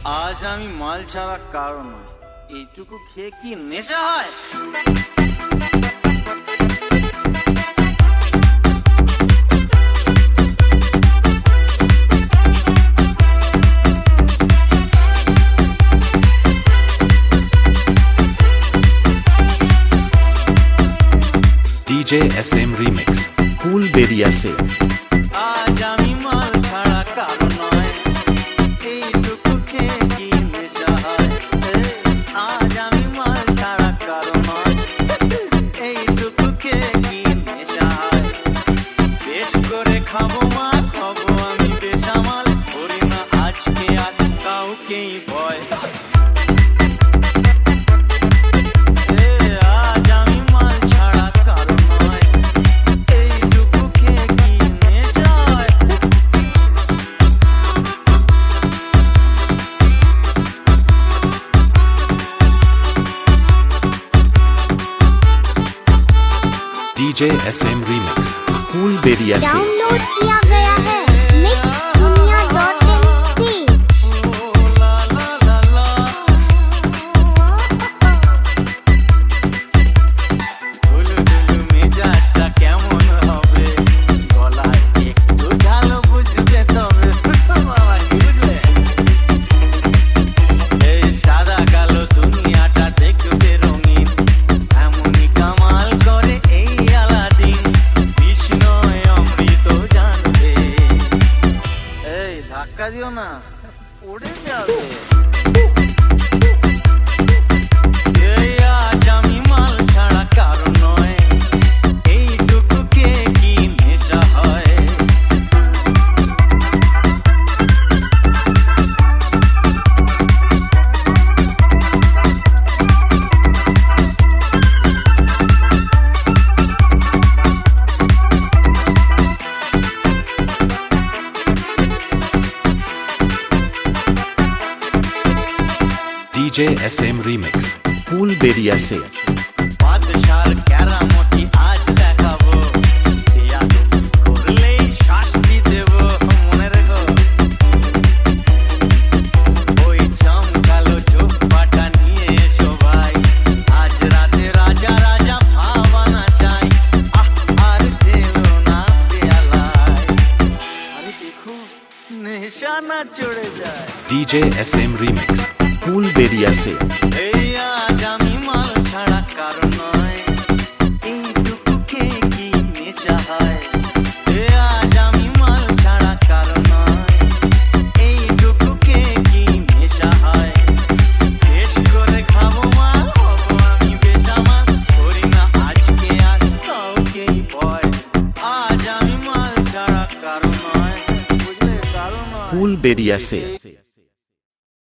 আজ আমি মাল ছাড়া কারো নয়, এইটুকু খেয়ে কি নেশা হয়? DJ SM Remix Cool Beria Se আজ আমি মাল ছাড়া কারো নয়, এইটুকু খেয়ে কি নেশা হয়? আজ আমি মাল ছাড়া কারো নয়, এইটুকু খেয়ে কি নেশা হয়? বেশ করে খাবো মা, খাবো আমি বেসামাল, করি না আজকে আর কাউকেই ভয়। DJ SM Remix Cool Beria Se download किया गया है mixdunia.mc মেজাজটা কেমন হবে, গলায় একটু ঢালো বুঝবে তবে বুঝলে। এই সাদা কালো দুনিয়াটা দেখবে রঙিন, এমনই কামাল করে এই আলাদিন, বিষ্ণয় অমৃত জানবে। এই ধাক্কা দিও না, উড়ে যাবে। এই আজ আমি মাল ছাড়া কারো নয়, এইটুকু কে কি নেশা হয়? DJ SM Remix Cool Beria Se বাদশার কেরামতি আজ দেখাবো, করলেই শাস্তি দেব, মনে রেখো। ওই চমকালো জোপাটা নিয়ে এসো ভাই, আজ রাতে রাজা রাজা ভাবানা চাই। আর ঢেলো না পেয়ালায়, আরে দেখো নেশা না চড়ে যায়। DJ SM Remix Cool Beria Se এই আজ আমি মাল ছাড়া কারো নয়, এইটুকু খেয়ে কি নেশা হয়? এই আজ আমি মাল ছাড়া কারো নয়, এইটুকু খেয়ে কি নেশা হয়? বেশ করে খাবো মা, হবো আমি বেসামাল, করি না আজকে আর কাউকেই ভয়। আজ আমি মাল ছাড়া কারো নয়, বুঝলে, কারো নয়। Cool Beria Se